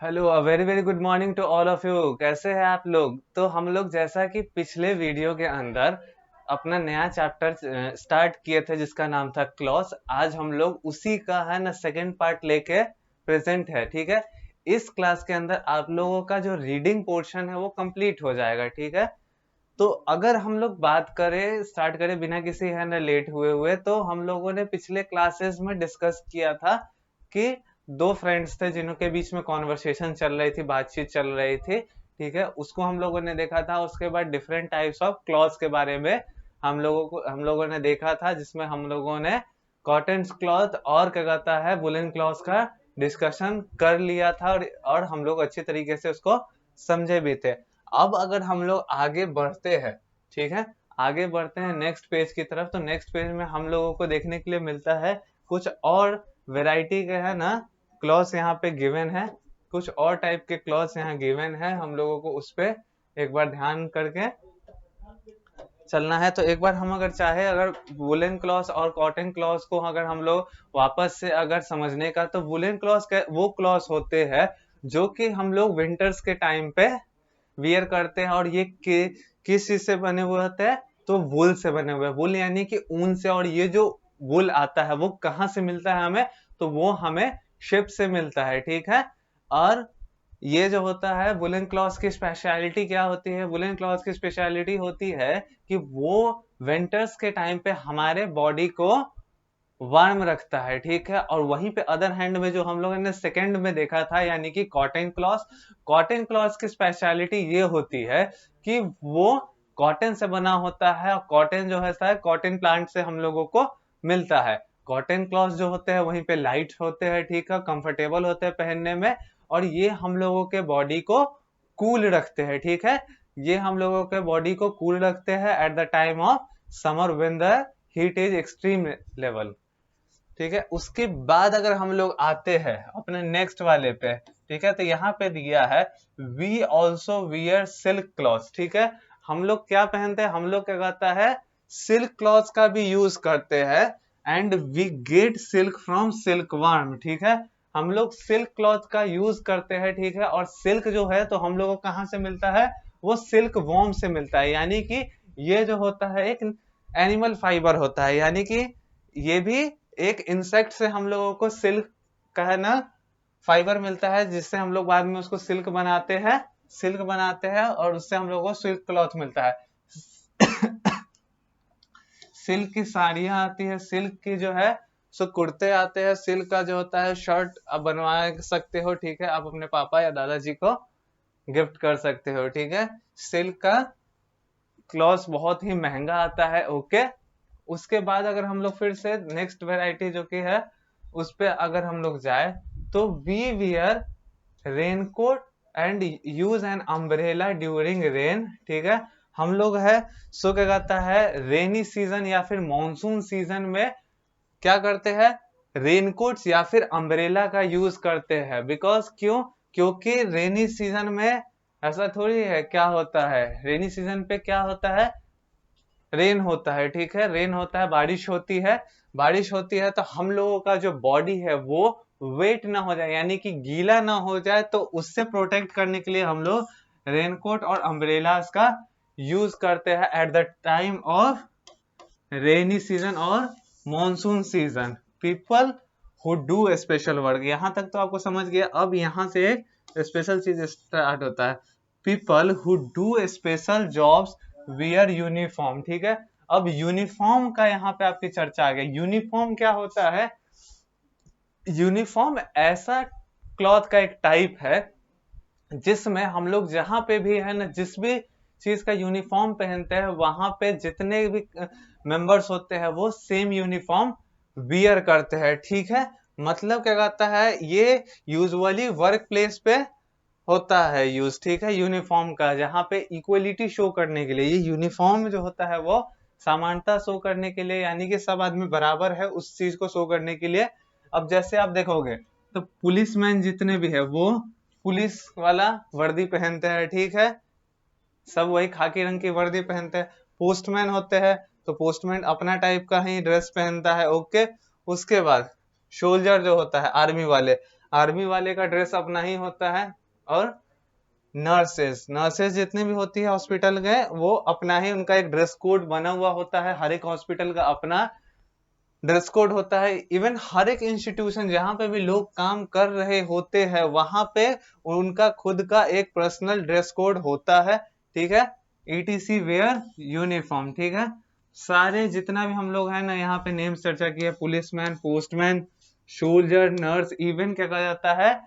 Hello, a very very good morning to all of you. कैसे हैं आप लोग? तो हम लोग जैसा कि पिछले वीडियो के अंदर अपना नया चैप्टर स्टार्ट किए थे जिसका नाम था क्लॉज। आज हम लोग उसी का है ना सेकंड पार्ट लेके प्रेजेंट है। ठीक है, इस क्लास के अंदर आप लोगों का जो रीडिंग पोर्शन है वो कंप्लीट हो जाएगा। ठीक है, तो अगर हम लोग बात करें, स्टार्ट करें बिना किसी है ना लेट हुए हुए, तो हम लोगों ने पिछले क्लासेस में डिस्कस किया था कि दो फ्रेंड्स थे जिनके बीच में कॉन्वर्सेशन चल रही थी, बातचीत चल रही थी। ठीक है, उसको हम लोगों ने देखा था। उसके बाद डिफरेंट टाइप्स ऑफ क्लॉथ के बारे में हम लोगों ने देखा था, जिसमें हम लोगों ने कॉटन क्लॉथ और क्या कहता है वुलन क्लॉथ का डिस्कशन कर लिया था, और हम लोग अच्छी तरीके से उसको समझे भी थे। अब अगर हम लोग आगे बढ़ते हैं, ठीक है, आगे बढ़ते हैं नेक्स्ट पेज की तरफ, तो नेक्स्ट पेज में हम लोगों को देखने के लिए मिलता है कुछ और वैरायटी के है ना क्लॉथ्स यहाँ पे गिवन है। कुछ और टाइप के क्लॉथ्स यहाँ गिवन है, हम लोगों को उस पे एक बार ध्यान करके चलना है। तो एक बार हम अगर चाहे, अगर वुलन क्लॉथ और कॉटन क्लॉथ को अगर हम लोग वापस से अगर समझने का, तो वुलन क्लॉथ वो क्लॉथ होते हैं जो कि हम लोग विंटर्स के टाइम पे वियर करते हैं। और ये किस चीज से बने हुए होते हैं? तो वुल से बने हुए। वुल यानी कि ऊन से। और ये जो वुल आता है वो कहाँ से मिलता है हमें? तो वो हमें शिप से मिलता है। ठीक है, और ये जो होता है वुलन क्लॉथ की स्पेशलिटी क्या होती है? वुलन क्लॉथ की स्पेशलिटी होती है कि वो विंटर्स के टाइम पे हमारे बॉडी को वार्म रखता है। ठीक है, और वहीं पे अदर हैंड में जो हम लोगों ने सेकंड में देखा था यानी कि कॉटन क्लॉथ, कॉटन क्लॉथ की स्पेशलिटी ये होती है कि वो कॉटन से बना होता है। और कॉटन जो है कॉटन प्लांट से हम लोगों को मिलता है। कॉटन क्लॉथ जो होते हैं वहीं पे लाइट होते हैं, ठीक है, कंफर्टेबल होते हैं पहनने में, और ये हम लोगों के बॉडी को कूल रखते हैं। ठीक है, ये हम लोगों के बॉडी को कूल रखते हैं at the time of summer when the heat is extreme level. ठीक है, उसके बाद अगर हम लोग आते हैं अपने नेक्स्ट वाले पे, ठीक है, तो यहाँ पे दिया है we also wear silk cloth. ठीक है, हम लोग क्या पहनते हैं? हम लोग क्या कहता है सिल्क क्लॉथ का भी यूज करते हैं। And we get silk from silkworm. ठीक है, हम लोग सिल्क क्लॉथ का यूज करते हैं। ठीक है, और सिल्क जो है तो हम लोगों को कहाँ से मिलता है? वो सिल्क वॉर्म से मिलता है। यानी कि ये जो होता है एक एनिमल फाइबर होता है, यानी कि ये भी एक इंसेक्ट से हम लोगों को सिल्क का है ना फाइबर मिलता है, जिससे हम लोग बाद में उसको सिल्क बनाते हैं और उससे हम लोगों को सिल्क क्लॉथ मिलता है। सिल्क की साड़ियां आती है, सिल्क की जो है सो कुर्ते आते हैं, सिल्क का जो होता है शर्ट आप बनवा सकते हो। ठीक है, आप अपने पापा या दादाजी को गिफ्ट कर सकते हो। ठीक है, सिल्क का क्लॉथ बहुत ही महंगा आता है। ओके, उसके बाद अगर हम लोग फिर से नेक्स्ट वैरायटी जो कि है उस पे अगर हम लोग जाए, तो we wear raincoat and use an umbrella during rain. ठीक है, हम लोग है सो क्या कहता है रेनी सीजन या फिर मॉनसून सीजन में क्या करते हैं? रेनकोट्स या फिर अम्ब्रेला का यूज करते हैं। बिकॉज क्यों? क्योंकि रेनी सीजन में ऐसा थोड़ी है, क्या होता है रेनी सीजन पे? क्या होता है? रेन होता है। ठीक है, रेन होता है, बारिश होती है। बारिश होती है तो हम लोगों का जो बॉडी है वो वेट ना हो जाए, यानी कि गीला ना हो जाए, तो उससे प्रोटेक्ट करने के लिए हम लोग रेनकोट और अम्ब्रेलास का यूज करते हैं at the time of rainy season और monsoon season. People who do special work, यहाँ तक तो आपको समझ गया। अब यहाँ से एक स्पेशल चीज स्टार्ट होता है। People who do special jobs wear uniform. ठीक है, अब यूनिफॉर्म का यहाँ पे आपकी चर्चा आ गई। यूनिफॉर्म क्या होता है? यूनिफॉर्म ऐसा क्लॉथ का एक टाइप है जिसमें हम लोग जहां पे भी है ना, जिस भी चीज का यूनिफॉर्म पहनते हैं, वहां पे जितने भी मेंबर्स होते हैं वो सेम यूनिफॉर्म वियर करते हैं। ठीक है, मतलब क्या कहता है, ये यूजुअली वर्क प्लेस पे होता है यूज। ठीक है, यूनिफॉर्म का, जहाँ पे इक्वलिटी शो करने के लिए ये यूनिफॉर्म जो होता है वो समानता शो करने के लिए, यानी कि सब आदमी बराबर है उस चीज को शो करने के लिए। अब जैसे आप देखोगे तो पुलिसमैन जितने भी है वो पुलिस वाला वर्दी पहनते हैं। ठीक है, सब वही खाकी रंग की वर्दी पहनते हैं। पोस्टमैन होते हैं तो पोस्टमैन अपना टाइप का ही ड्रेस पहनता है। ओके, उसके बाद सोल्जर जो होता है, आर्मी वाले, आर्मी वाले का ड्रेस अपना ही होता है, और नर्सेस जितने भी होती है हॉस्पिटल के, वो अपना ही उनका एक ड्रेस कोड बना हुआ होता है। हर एक हॉस्पिटल का अपना ड्रेस कोड होता है। इवन हर एक इंस्टीट्यूशन जहां पे भी लोग काम कर रहे होते हैं वहां पे उनका खुद का एक पर्सनल ड्रेस कोड होता है, ठीक है। ETC वेयर यूनिफॉर्म, ठीक है। सारे जितना भी हम लोग हैं ना यहाँ पे नेम चर्चा किए, policeman, postman, soldier, nurse, even क्या कहा जाता है,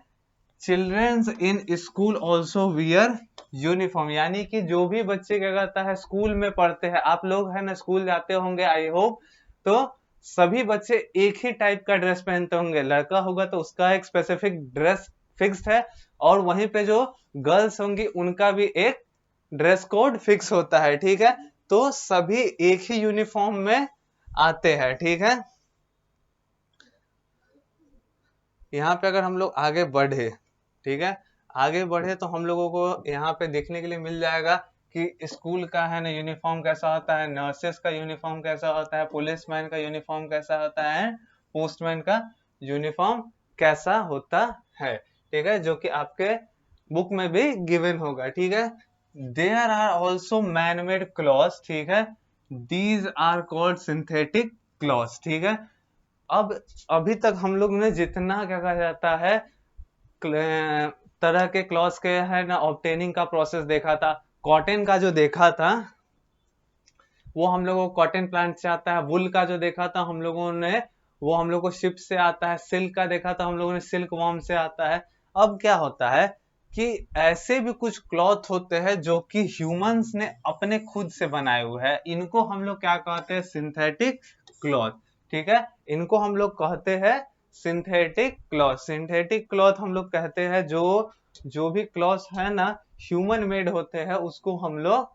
children's in school also wear uniform, यानी कि जो भी बच्चे क्या कहता है स्कूल में पढ़ते हैं, आप लोग है ना स्कूल जाते होंगे आई होप, तो सभी बच्चे एक ही टाइप का ड्रेस पहनते होंगे। लड़का होगा तो उसका एक स्पेसिफिक ड्रेस फिक्स्ड है, और वहीं पे जो गर्ल्स होंगी उनका भी एक ड्रेस कोड फिक्स होता है, ठीक है। तो सभी एक ही यूनिफॉर्म में आते हैं, ठीक है। यहाँ पे अगर हम लोग आगे बढ़े, ठीक है, आगे बढ़े तो हम लोगों को यहाँ पे देखने के लिए मिल जाएगा कि स्कूल का है ना यूनिफॉर्म कैसा होता है, नर्सेस का यूनिफॉर्म कैसा होता है, पुलिसमैन का यूनिफॉर्म कैसा होता है, पोस्टमैन का यूनिफॉर्म कैसा होता है, ठीक है, जो कि आपके बुक में भी गिवन होगा, ठीक है। There are also man made clothes, ठीक है, these are called synthetic clothes, ठीक है। अब अभी तक हम लोग ने जितना क्या कहा जाता है तरह के क्लॉथ्स के है ना ऑब्टेनिंग का प्रोसेस देखा था, कॉटन का जो देखा था वो हम लोगों को कॉटन प्लांट से आता है, वुल का जो देखा था हम लोगों ने वो हम लोग को शिप से आता है, सिल्क का देखा था हम लोगों ने सिल्क वॉर्म से आता है। अब क्या होता है कि ऐसे भी कुछ क्लॉथ होते हैं जो कि ह्यूमंस ने अपने खुद से बनाए हुए हैं, इनको हम लोग क्या कहते हैं, सिंथेटिक क्लॉथ, ठीक है। इनको हम लोग कहते हैं सिंथेटिक क्लॉथ। सिंथेटिक क्लॉथ हम लोग कहते हैं जो भी क्लॉथ है ना ह्यूमन मेड होते हैं उसको हम लोग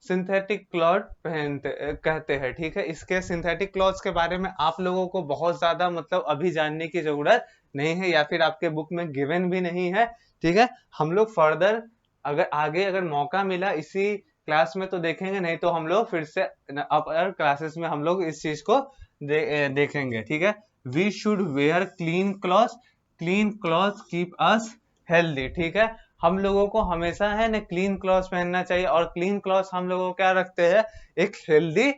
सिंथेटिक क्लॉथ पहनते कहते हैं, ठीक है। इसके सिंथेटिक क्लॉथ्स के बारे में आप लोगों को बहुत ज्यादा मतलब अभी जानने की जरूरत नहीं है, या फिर आपके बुक में गिवन भी नहीं है, ठीक है। हम लोग फर्दर अगर आगे अगर मौका मिला इसी क्लास में तो देखेंगे, नहीं तो हम लोग फिर से अपर क्लासेस में हम लोग इस चीज को देखेंगे, ठीक है। We should wear clean cloth keep us healthy, ठीक है। हम लोगों को हमेशा है ना क्लीन क्लॉथ पहनना चाहिए, और क्लीन क्लॉथ हम लोगों को क्या रखते हैं, एक हेल्दी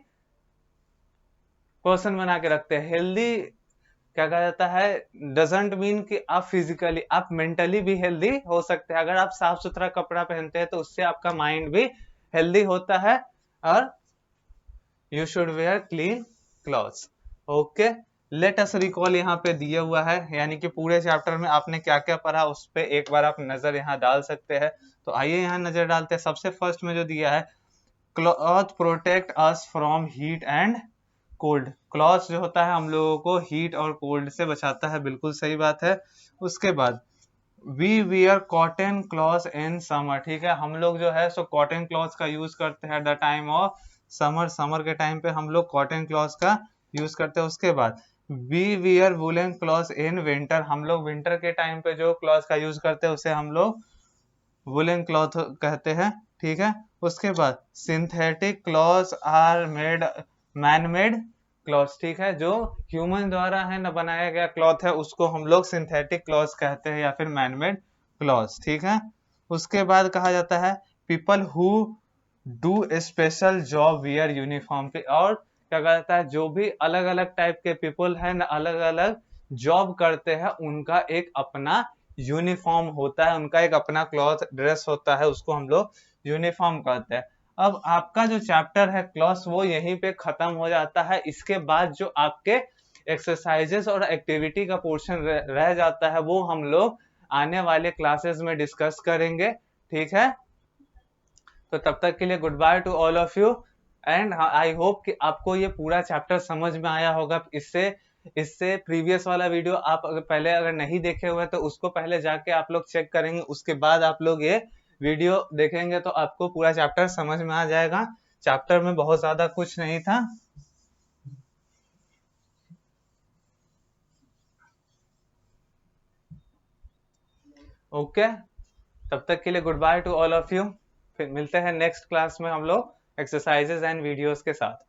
पर्सन बना के रखते हैं। हेल्दी क्या कहा जाता है, डजेंट मीन कि आप फिजिकली, आप मेंटली भी हेल्दी हो सकते हैं। अगर आप साफ सुथरा कपड़ा पहनते हैं तो उससे आपका माइंड भी हेल्दी होता है, और you should wear clean clothes, okay. Let us recall यहाँ पे दिया हुआ है, यानी कि पूरे चैप्टर में आपने क्या क्या पढ़ा उस पे एक बार आप नजर यहाँ डाल सकते हैं। तो आइए यहाँ नजर डालते हैं। सबसे फर्स्ट में जो दिया है, cloth protect us from heat and cold. Cloth जो होता है हम लोगों को हीट और कोल्ड से बचाता है, बिल्कुल सही बात है। उसके बाद we wear cotton cloth in summer, ठीक है, हम लोग जो है सो कॉटन क्लॉथ का यूज करते हैं the time of summer, summer के टाइम पे हम लोग कॉटन क्लॉथ का यूज करते हैं। उसके बाद we wear woollen cloth in winter, हम लोग विंटर के टाइम पे जो क्लॉथ का यूज करते हैं उसे हम लोग वुलन क्लॉथ कहते हैं, ठीक है। उसके बाद synthetic cloth are made man made cloth, ठीक है, जो ह्यूमन द्वारा है ना बनाया गया क्लॉथ है उसको हम लोग सिंथेटिक क्लॉथ कहते हैं या फिर मैन मेड क्लॉथ, ठीक है। उसके बाद कहा जाता है people who do special job wear uniform पे, और क्या कहा जाता है जो भी अलग अलग टाइप के पीपल है ना अलग अलग जॉब करते हैं उनका एक अपना यूनिफॉर्म होता है, उनका एक अपना क्लॉथ ड्रेस होता है, उसको हम लोग यूनिफॉर्म कहते हैं। अब आपका जो चैप्टर है क्लॉथ वो यहीं पे खत्म हो जाता है। इसके बाद जो आपके एक्सरसाइजेस और एक्टिविटी का पोर्शन रह जाता है वो हम लोग आने वाले क्लासेस में डिस्कस करेंगे, ठीक है। तो तब तक के लिए good by two all of you, and I hope कि आपको ये पूरा चैप्टर समझ में आया होगा। इससे प्रीवियस वाला वीडियो आप पहले अगर नहीं देखे हुए तो उसको पहले जाके आप लोग चेक करेंगे, उसके बाद आप लोग ये वीडियो देखेंगे तो आपको पूरा चैप्टर समझ में आ जाएगा। चैप्टर में बहुत ज्यादा कुछ नहीं था। ओके, तब तक के लिए good by two all of you. फिर मिलते हैं नेक्स्ट क्लास में हम लोग एक्सरसाइजेज एंड वीडियोस के साथ।